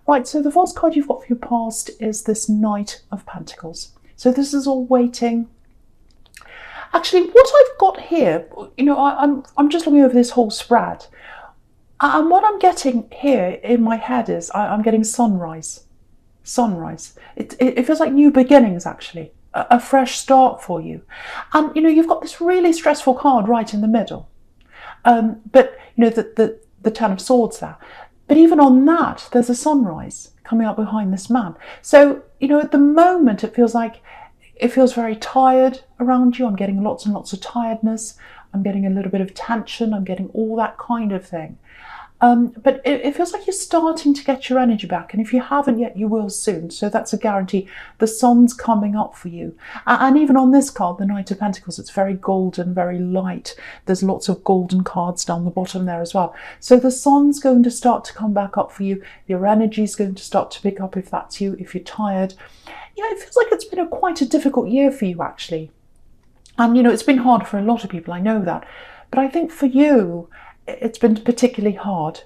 Right, so the first card you've got for your past is this Knight of Pentacles. So this is all waiting. Actually, what I've got here, I'm just looking over this whole spread. And what I'm getting here in my head is I'm getting sunrise. Sunrise. It feels like new beginnings, actually. A fresh start for you. And, you've got this really stressful card right in the middle. But, the Ten of Swords there. But even on that, there's a sunrise coming up behind this man. So, at the moment, it feels very tired around you. I'm getting lots and lots of tiredness. I'm getting a little bit of tension. I'm getting all that kind of thing. But it feels like you're starting to get your energy back. And if you haven't yet, you will soon. So that's a guarantee. The sun's coming up for you. And even on this card, the Knight of Pentacles, it's very golden, very light. There's lots of golden cards down the bottom there as well. So the sun's going to start to come back up for you. Your energy is going to start to pick up if that's you, if you're tired. It feels like it's been quite a difficult year for you, actually. And, it's been hard for a lot of people, I know that. But I think for you, it's been particularly hard.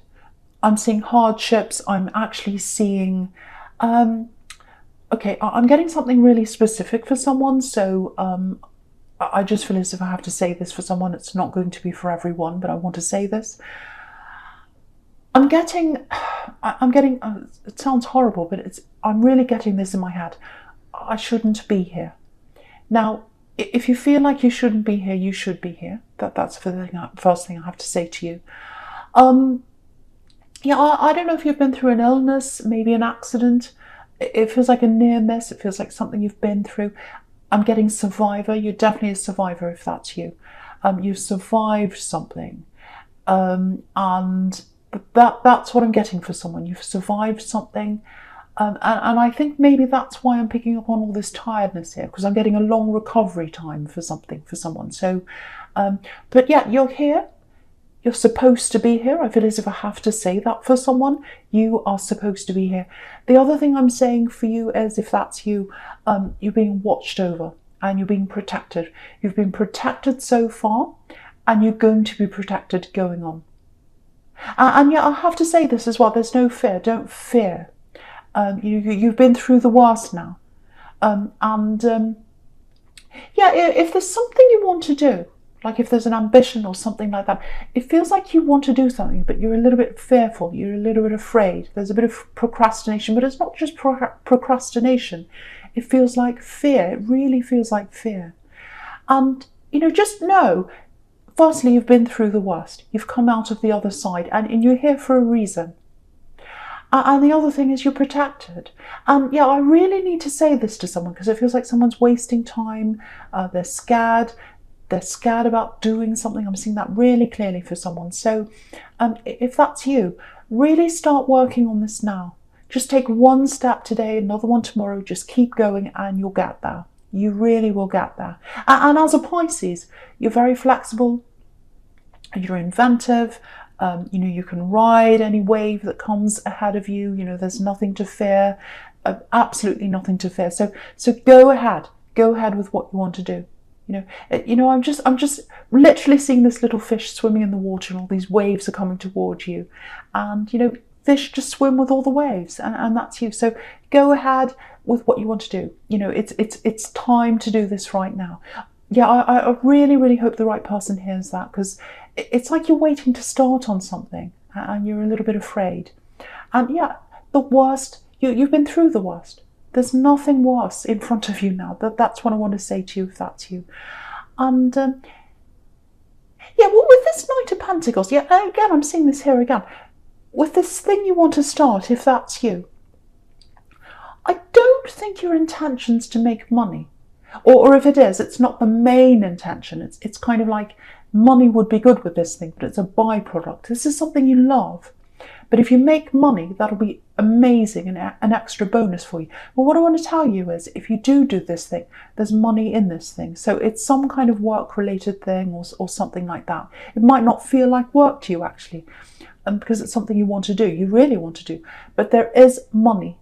I'm seeing hardships. I'm actually seeing, okay, I'm getting something really specific for someone. So I just feel as if I have to say this for someone. It's not going to be for everyone, but I want to say this. I'm getting, it sounds horrible, but I'm really getting this in my head. I shouldn't be here. Now, if you feel like you shouldn't be here, you should be here. That's the first thing I have to say to you. I don't know if you've been through an illness, maybe an accident. It feels like a near miss. It feels like something you've been through. I'm getting survivor. You're definitely a survivor if that's you. You've survived something. And that's what I'm getting for someone. You've survived something. And I think maybe that's why I'm picking up on all this tiredness here, because I'm getting a long recovery time for someone. So, but yeah, you're here. You're supposed to be here. I feel as if I have to say that for someone. You are supposed to be here. The other thing I'm saying for you is, if that's you, you're being watched over and you're being protected. You've been protected so far, and you're going to be protected going on. And yeah, I have to say this as well. There's no fear. Don't fear. You've been through the worst now. Yeah, if there's something you want to do, like if there's an ambition or something like that, it feels like you want to do something, but you're a little bit fearful, you're a little bit afraid. There's a bit of procrastination, but it's not just procrastination. It feels like fear. It really feels like fear. And, just know, firstly, you've been through the worst. You've come out of the other side, and you're here for a reason. And the other thing is, you're protected. And yeah, I really need to say this to someone, because it feels like someone's wasting time. They're scared. They're scared about doing something. I'm seeing that really clearly for someone. So if that's you, really start working on this now. Just take one step today, another one tomorrow. Just keep going and you'll get there. You really will get there. And as a Pisces, you're very flexible. You're inventive. You can ride any wave that comes ahead of you. There's nothing to fear, absolutely nothing to fear. So go ahead with what you want to do. I'm just literally seeing this little fish swimming in the water, and all these waves are coming towards you. And, fish just swim with all the waves, and that's you. So go ahead with what you want to do. It's time to do this right now. Yeah, I really, really hope the right person hears that, because it's like you're waiting to start on something and you're a little bit afraid. And yeah, the worst, you've been through the worst. There's nothing worse in front of you now. That's what I want to say to you, if that's you. And yeah, well, with this Knight of Pentacles, yeah, again, I'm seeing this here again. With this thing you want to start, if that's you, I don't think your intention's to make money. Or if it is, it's not the main intention. It's kind of like, money would be good with this thing, but it's a byproduct. This is something you love. But if you make money, that'll be amazing and an extra bonus for you. But what I want to tell you is, if you do this thing, there's money in this thing. So it's some kind of work-related thing or something like that. It might not feel like work to you, actually, because it's something you want to do. You really want to do. But there is money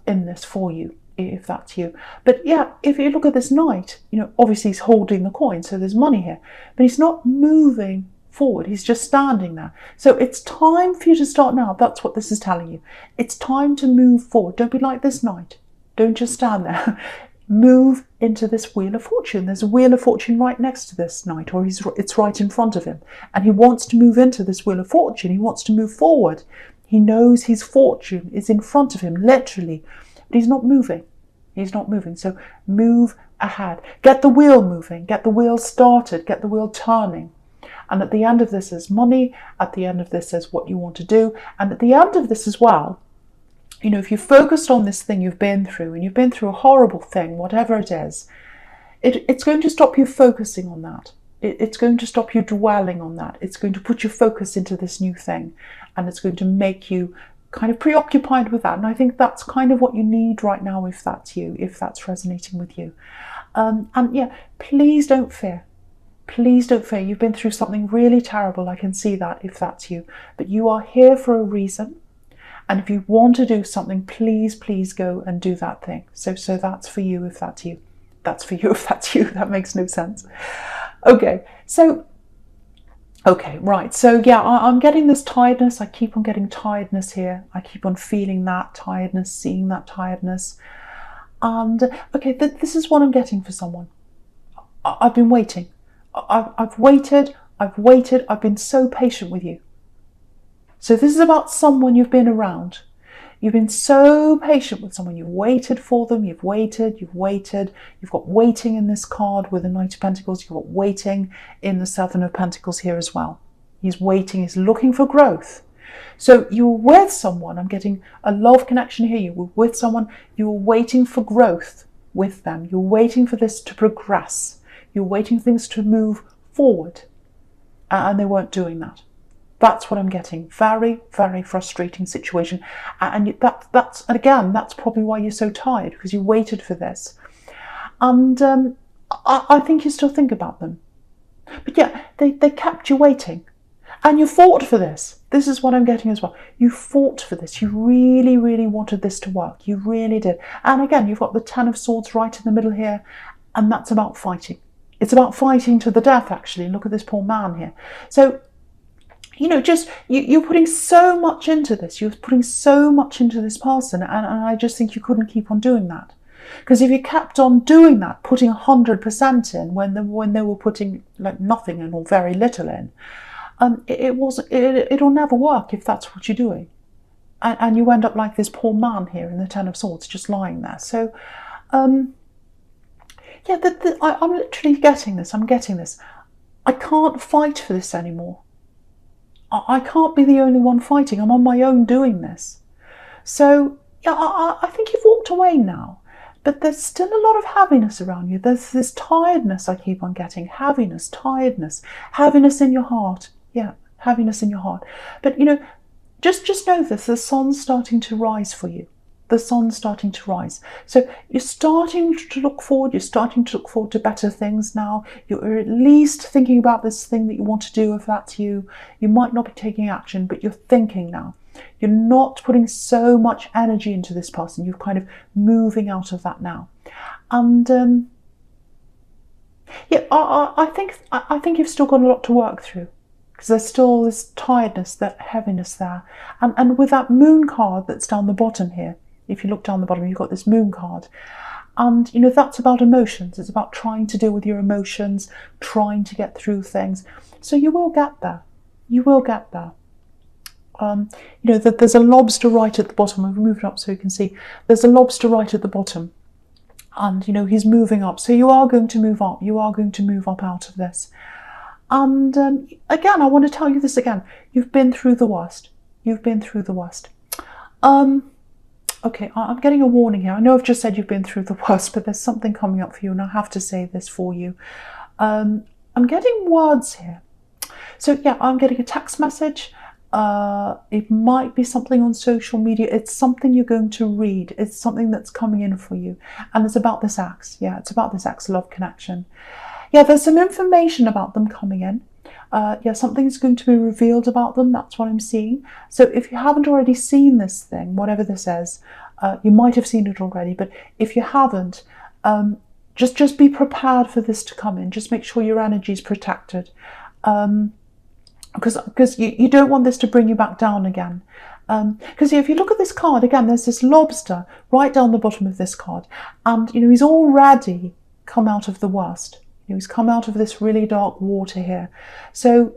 in this for you, if that's you. But yeah, if you look at this knight, obviously he's holding the coin, so there's money here. But he's not moving forward. He's just standing there. So it's time for you to start now. That's what this is telling you. It's time to move forward. Don't be like this knight. Don't just stand there. Move into this Wheel of Fortune. There's a Wheel of Fortune right next to this knight, or it's right in front of him. And he wants to move into this Wheel of Fortune. He wants to move forward. He knows his fortune is in front of him, literally. But he's not moving. He's not moving. So move ahead. Get the wheel moving. Get the wheel started. Get the wheel turning. And at the end of this is money. At the end of this is what you want to do. And at the end of this as well, you know, if you're focused on this thing you've been through, and you've been through a horrible thing, whatever it is, it's going to stop you focusing on that. It's going to stop you dwelling on that. It's going to put your focus into this new thing. And it's going to make you kind of preoccupied with that. And I think that's kind of what you need right now, if that's you, if that's resonating with you. And yeah, please don't fear. Please don't fear. You've been through something really terrible. I can see that, if that's you. But you are here for a reason. And if you want to do something, please go and do that thing. So that's for you, if that's you. That's for you, if that's you. That makes no sense. Okay, right. So yeah, I'm getting this tiredness. I keep on getting tiredness here. I keep on feeling that tiredness, seeing that tiredness. And okay, this is what I'm getting for someone. I've been waiting. I've waited. I've been so patient with you. So this is about someone you've been around. You've been so patient with someone. You've waited for them. You've waited. You've got waiting in this card with the Knight of Pentacles. You've got waiting in the Seven of Pentacles here as well. He's waiting. He's looking for growth. So you're with someone. I'm getting a love connection here. You were with someone. You were waiting for growth with them. You're waiting for this to progress. You're waiting for things to move forward. And they weren't doing that. That's what I'm getting. Very, very frustrating situation. And that's probably why you're so tired, because you waited for this. And I think you still think about them. But yeah, they kept you waiting. And you fought for this. This is what I'm getting as well. You fought for this. You really, really wanted this to work. You really did. And again, you've got the Ten of Swords right in the middle here. And that's about fighting. It's about fighting to the death, actually. Look at this poor man here. So, you know, just you're putting so much into this. You're putting so much into this person, and I just think you couldn't keep on doing that. Because if you kept on doing that, putting 100% in when they were putting like nothing in or very little in, it'll never work if that's what you're doing, and you end up like this poor man here in the Ten of Swords, just lying there. So, yeah, I'm literally getting this. I'm getting this. I can't fight for this anymore. I can't be the only one fighting. I'm on my own doing this. So, yeah, I think you've walked away now. But there's still a lot of heaviness around you. There's this tiredness I keep on getting. Heaviness, tiredness, heaviness in your heart. Yeah, heaviness in your heart. But, you know, just know this. The sun's starting to rise for you. The sun's starting to rise. So you're starting to look forward. You're starting to look forward to better things now. You're at least thinking about this thing that you want to do, if that's you. You might not be taking action, but you're thinking now. You're not putting so much energy into this person. You're kind of moving out of that now. And yeah, I think you've still got a lot to work through, because there's still this tiredness, that heaviness there. And with that moon card that's down the bottom here, if you look down the bottom, you've got this moon card. And, you know, that's about emotions. It's about trying to deal with your emotions, trying to get through things. So you will get there. You will get there. You know, there's a lobster right at the bottom. I've moved it up so you can see. There's a lobster right at the bottom. And, you know, he's moving up. So you are going to move up. You are going to move up out of this. And again, I want to tell you this again. You've been through the worst. You've been through the worst. Okay, I'm getting a warning here. I know I've just said you've been through the worst, but there's something coming up for you, and I have to say this for you. I'm getting words here. So yeah, I'm getting a text message. It might be something on social media. It's something you're going to read. It's something that's coming in for you. And it's about this ex. Yeah, it's about this ex-love connection. Yeah, there's some information about them coming in. Yeah, something's going to be revealed about them. That's what I'm seeing. So if you haven't already seen this thing, whatever this is, you might have seen it already. But if you haven't, just be prepared for this to come in. Just make sure your energy is protected. because you don't want this to bring you back down again. Because if you look at this card again, there's this lobster right down the bottom of this card, and he's already come out of the worst. He's come out of this really dark water here. So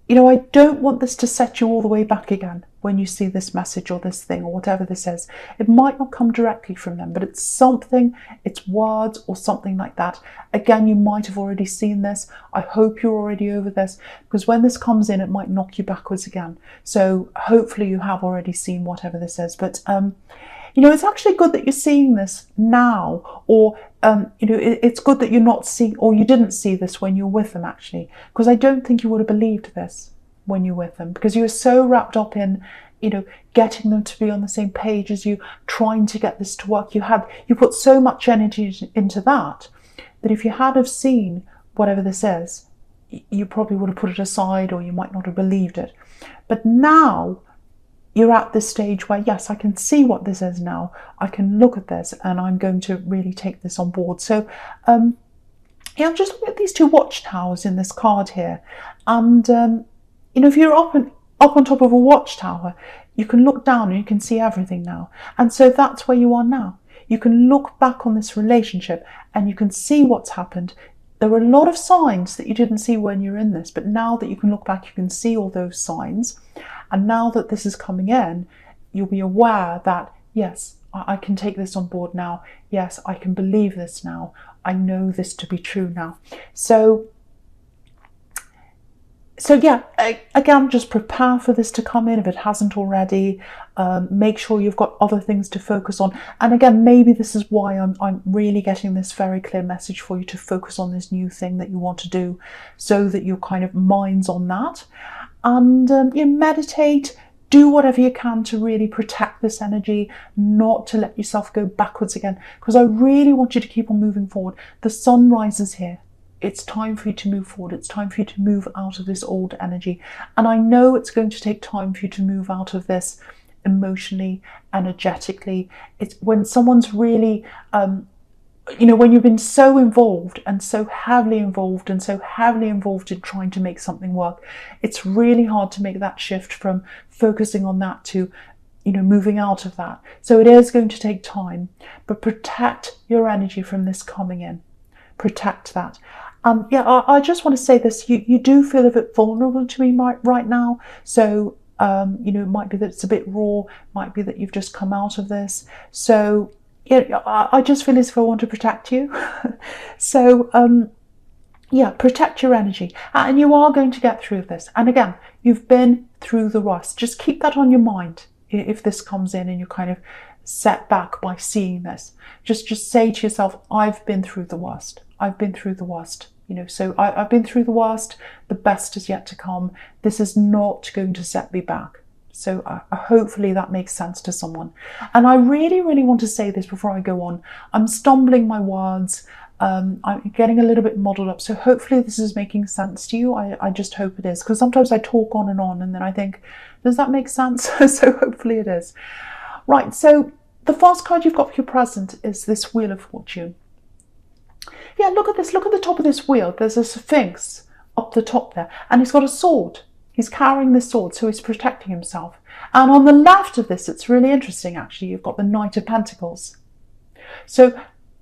I don't want this to set you all the way back again when you see this message or this thing or whatever this is. It might not come directly from them, but it's something, it's words or something like that. Again, you might have already seen this. I hope you're already over this, because when this comes in, it might knock you backwards again. So hopefully you have already seen whatever this is. But it's actually good that you're seeing this now, or it's good that you're not seeing, or you didn't see this when you were with them, actually, because I don't think you would have believed this when you're with them, because you were so wrapped up in getting them to be on the same page as you, trying to get this to work. You put so much energy into that if you had have seen whatever this is, you probably would have put it aside, or you might not have believed it. But now you're at this stage where, yes, I can see what this is now. I can look at this and I'm going to really take this on board. So, I'm just looking at these two watchtowers in this card here. And, if you're up on top of a watchtower, you can look down and you can see everything now. And so that's where you are now. You can look back on this relationship and you can see what's happened. There were a lot of signs that you didn't see when you're in this, but now that you can look back, you can see all those signs. And now that this is coming in, you'll be aware that, yes, I can take this on board now. Yes, I can believe this now. I know this to be true now. So yeah, again, just prepare for this to come in if it hasn't already. Make sure you've got other things to focus on. And again, maybe this is why I'm really getting this very clear message for you to focus on this new thing that you want to do, so that your kind of mind's on that. And you meditate, do whatever you can to really protect this energy, not to let yourself go backwards again, because I really want you to keep on moving forward. The sun rises here. It's time for you to move forward. It's time for you to move out of this old energy. And I know it's going to take time for you to move out of this emotionally, energetically. It's when someone's really, when you've been so involved and so heavily involved and so heavily involved in trying to make something work, it's really hard to make that shift from focusing on that to, moving out of that. So it is going to take time, but protect your energy from this coming in. Protect that. I just want to say this, you do feel a bit vulnerable to me right now. So, it might be that it's a bit raw, might be that you've just come out of this. So, I just feel as if I want to protect you. So, protect your energy. And you are going to get through this. And again, you've been through the worst. Just keep that on your mind if this comes in and you're kind of set back by seeing this. Just say to yourself, I've been through the worst. I've been through the worst. So I've been through the worst. The best is yet to come. This is not going to set me back. So hopefully that makes sense to someone. And I really, really want to say this before I go on. I'm stumbling my words. I'm getting a little bit muddled up. So hopefully this is making sense to you. I just hope it is. Because sometimes I talk on and then I think, does that make sense? So hopefully it is. Right, so the first card you've got for your present is this Wheel of Fortune. Yeah, look at this. Look at the top of this wheel. There's a Sphinx up the top there. And he's got a sword. He's carrying this sword, so he's protecting himself. And on the left of this, it's really interesting, actually. You've got the Knight of Pentacles. So,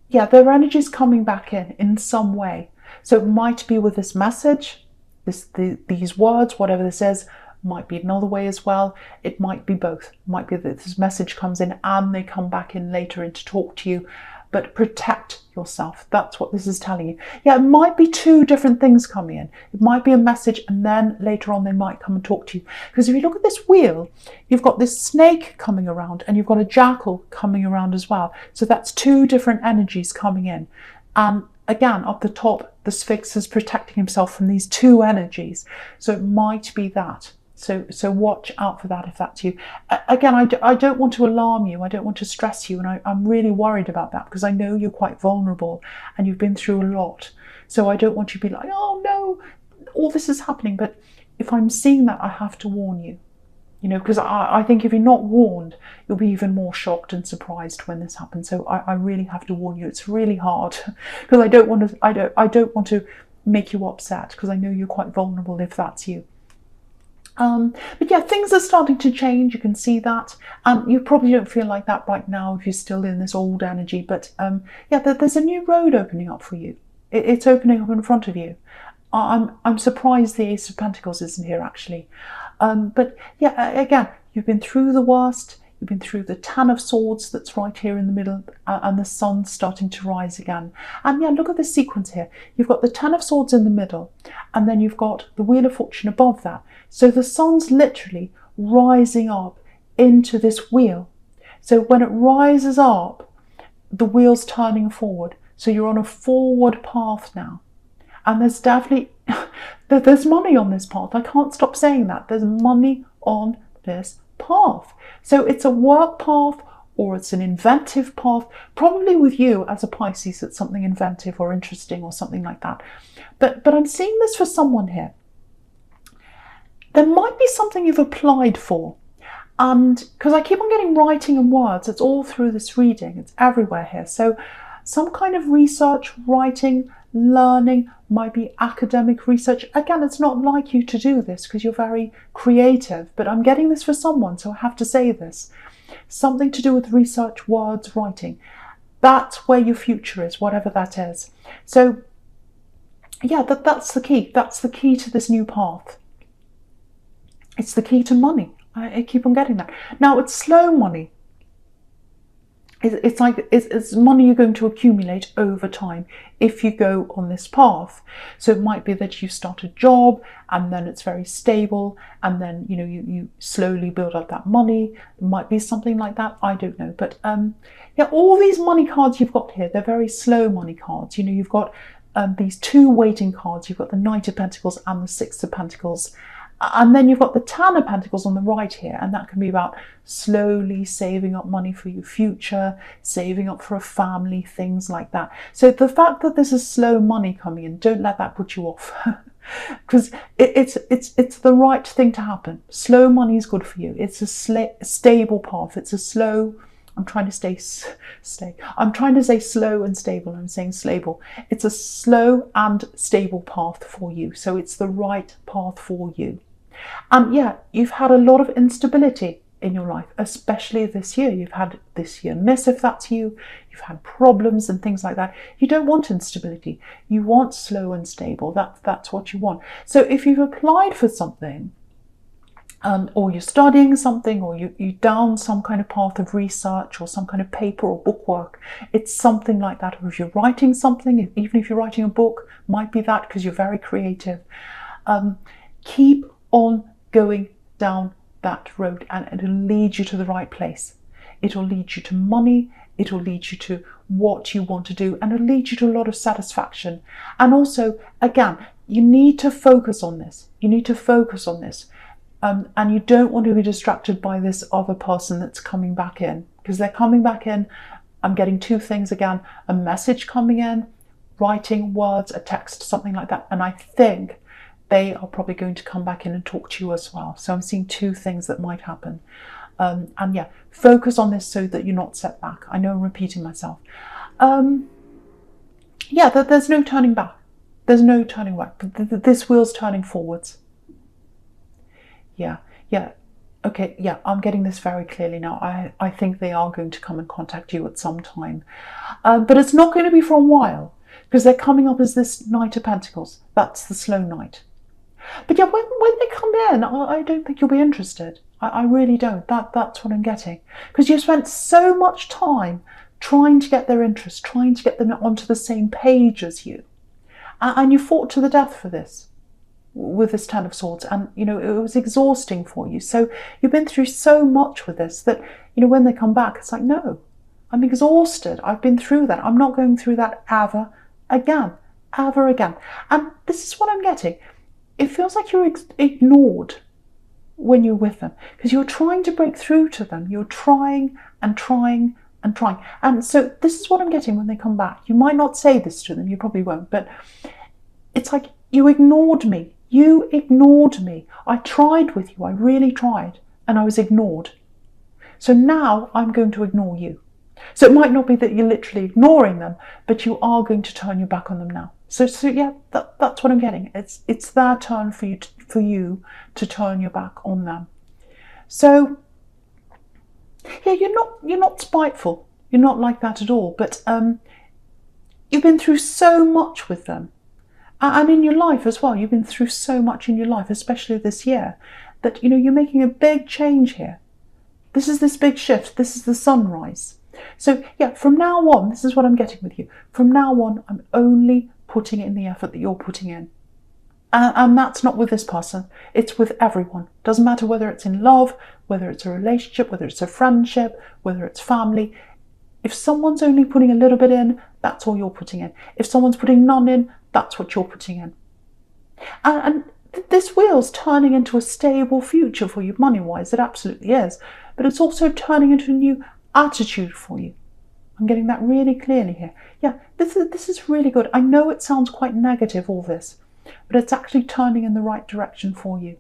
yeah, their energy's coming back in some way. So it might be with this message, these words, whatever this is. Might be another way as well. It might be both. It might be that this message comes in and they come back in later and to talk to you. But protect yourself. That's what this is telling you. Yeah, it might be two different things coming in. It might be a message and then later on they might come and talk to you. Because if you look at this wheel, you've got this snake coming around and you've got a jackal coming around as well. So that's two different energies coming in. And again, up the top, the Sphinx is protecting himself from these two energies. So it might be that. So watch out for that if that's you. Again, I don't want to alarm you. I don't want to stress you. And I'm really worried about that because I know you're quite vulnerable and you've been through a lot. So I don't want you to be like, oh no, all this is happening. But if I'm seeing that, I have to warn you. Because I think if you're not warned, you'll be even more shocked and surprised when this happens. So I really have to warn you. It's really hard because I don't want to make you upset because I know you're quite vulnerable if that's you. But yeah, things are starting to change. You can see that. You probably don't feel like that right now if you're still in this old energy. But yeah, there's a new road opening up for you. It's opening up in front of you. I'm surprised the Ace of Pentacles isn't here actually. But yeah, again, you've been through the worst. You've been through the Ten of Swords that's right here in the middle, and the sun's starting to rise again. And yeah, look at this sequence here. You've got the Ten of Swords in the middle, and then you've got the Wheel of Fortune above that. So the sun's literally rising up into this wheel. So when it rises up, the wheel's turning forward. So you're on a forward path now. And there's definitely, there's money on this path. I can't stop saying that. There's money on this path. So it's a work path or it's an inventive path. Probably with you as a Pisces, it's something inventive or interesting or something like that. But I'm seeing this for someone here. There might be something you've applied for. And because I keep on getting writing and words, it's all through this reading. It's everywhere here. So some kind of research, writing, learning, might be academic research. Again, it's not like you to do this because you're very creative, but I'm getting this for someone, so I have to say this. Something to do with research, words, writing. That's where your future is, whatever that is. So yeah, that's the key. That's the key to this new path. It's the key to money. I keep on getting that. Now, it's slow money. It's like it's money you're going to accumulate over time if you go on this path. So it might be that you start a job and then it's very stable, and then you slowly build up that money. It might be something like that. I don't know, but yeah, all these money cards you've got here, they're very slow money cards. You've got these two waiting cards. You've got the Knight of Pentacles and the Six of Pentacles. And then you've got the Ten of Pentacles on the right here, and that can be about slowly saving up money for your future, saving up for a family, things like that. So the fact that there's a slow money coming in, don't let that put you off, because it's the right thing to happen. Slow money is good for you. It's a stable path. It's a slow. I'm trying to I'm trying to say slow and stable. I'm saying stable. It's a slow and stable path for you. So it's the right path for you. And yeah, you've had a lot of instability in your life, especially this year. You've had this year miss, if that's you. You've had problems and things like that. You don't want instability. You want slow and stable. That's what you want. So if you've applied for something, or you're studying something, or you down some kind of path of research or some kind of paper or bookwork, it's something like that. Or if you're writing something, even if you're writing a book, might be that because you're very creative. Keep on going down that road, and it'll lead you to the right place. It'll lead you to money. It'll lead you to what you want to do, and it'll lead you to a lot of satisfaction. And also, again, you need to focus on this. You need to focus on this. And you don't want to be distracted by this other person that's coming back in, because they're coming back in. I'm getting two things again: a message coming in, writing, words, a text, something like that. And I think they are probably going to come back in and talk to you as well. So I'm seeing two things that might happen. And yeah, focus on this so that you're not set back. I know I'm repeating myself. Yeah, there's no turning back. There's no turning back. This wheel's turning forwards. Yeah. Okay, yeah, I'm getting this very clearly now. I think they are going to come and contact you at some time. But it's not going to be for a while, because they're coming up as this Knight of Pentacles. That's the slow knight. But yeah, when they come in, I don't think you'll be interested. I really don't. That's what I'm getting. Because you spent so much time trying to get their interest, trying to get them onto the same page as you. And you fought to the death for this, with this Ten of Swords. And, it was exhausting for you. So you've been through so much with this that, when they come back, it's like, no, I'm exhausted. I've been through that. I'm not going through that ever again. And this is what I'm getting. It feels like you're ignored when you're with them, because you're trying to break through to them. You're trying and trying and trying. And so this is what I'm getting when they come back. You might not say this to them, you probably won't, but it's like, you ignored me. You ignored me. I tried with you. I really tried, and I was ignored. So now I'm going to ignore you. So it might not be that you're literally ignoring them, but you are going to turn your back on them now. So yeah, that's what I'm getting. It's their turn for for you to turn your back on them. So yeah, you're not spiteful. You're not like that at all. But you've been through so much with them. And in your life as well, you've been through so much in your life, especially this year, that, you're making a big change here. This is this big shift. This is the sunrise. So yeah, from now on, this is what I'm getting with you. From now on, I'm only putting in the effort that you're putting in. And that's not with this person. It's with everyone. Doesn't matter whether it's in love, whether it's a relationship, whether it's a friendship, whether it's family. If someone's only putting a little bit in, that's all you're putting in. If someone's putting none in, that's what you're putting in. And this wheel's turning into a stable future for you money-wise. It absolutely is. But it's also turning into a new attitude for you. I'm getting that really clearly here. Yeah, this is really good. I know it sounds quite negative, all this, but it's actually turning in the right direction for you.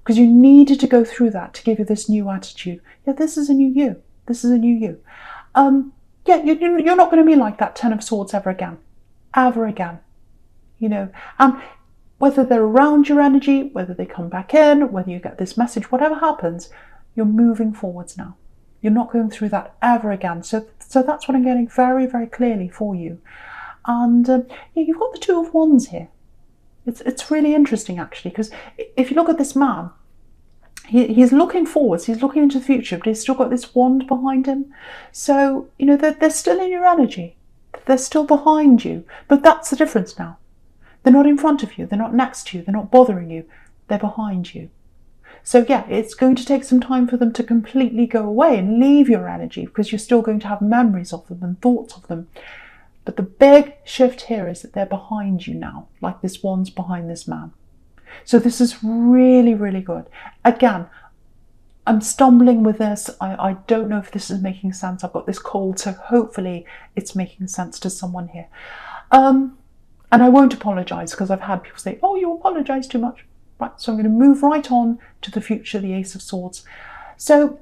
Because you needed to go through that to give you this new attitude. Yeah, this is a new you. This is a new you. Yeah, you're not going to be like that Ten of Swords ever again. Ever again. And whether they're around your energy, whether they come back in, whether you get this message, whatever happens, you're moving forwards now. You're not going through that ever again. So that's what I'm getting very, very clearly for you. And yeah, you've got the Two of Wands here. It's really interesting, actually, because if you look at this man, he's looking forwards, he's looking into the future, but he's still got this wand behind him. So, they're still in your energy. They're still behind you. But that's the difference now. They're not in front of you. They're not next to you. They're not bothering you. They're behind you. So yeah, it's going to take some time for them to completely go away and leave your energy, because you're still going to have memories of them and thoughts of them. But the big shift here is that they're behind you now, like this wand's behind this man. So this is really, really good. Again, I'm stumbling with this. I don't know if this is making sense. I've got this cold, so hopefully it's making sense to someone here. And I won't apologise, because I've had people say, oh, you apologise too much. Right, so I'm going to move right on to the future, the Ace of Swords. So,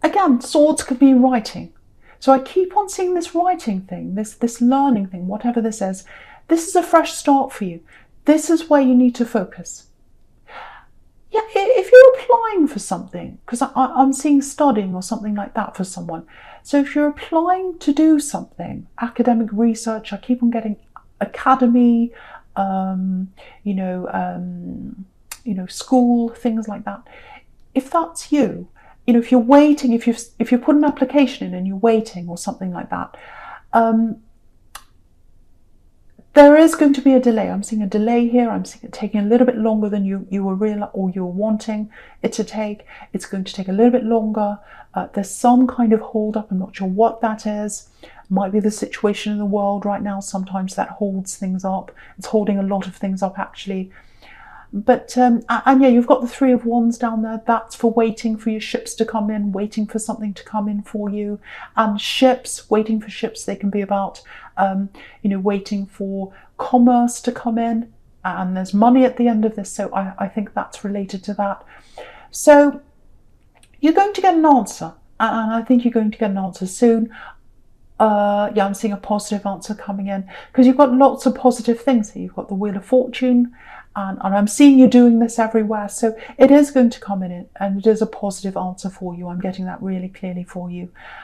again, swords could be writing. So I keep on seeing this writing thing, this learning thing, whatever this is. This is a fresh start for you. This is where you need to focus. Yeah, if you're applying for something, because I'm seeing studying or something like that for someone. So if you're applying to do something, academic research, I keep on getting academy, school, things like that. If that's you, if you're waiting, if you put an application in and you're waiting or something like that, there is going to be a delay. I'm seeing a delay here. I'm seeing it taking a little bit longer than you were real or you were wanting it to take. It's going to take a little bit longer. There's some kind of hold up. I'm not sure what that is. Might be the situation in the world right now. Sometimes that holds things up. It's holding a lot of things up, actually. But and yeah, you've got the Three of Wands down there. That's for waiting for your ships to come in, waiting for something to come in for you. And ships, waiting for ships, they can be about waiting for commerce to come in, and there's money at the end of this. So I think that's related to that. So you're going to get an answer, and I think you're going to get an answer soon. Yeah, I'm seeing a positive answer coming in, because you've got lots of positive things here. You've got the Wheel of Fortune, and I'm seeing you doing this everywhere. So it is going to come in, and it is a positive answer for you. I'm getting that really clearly for you.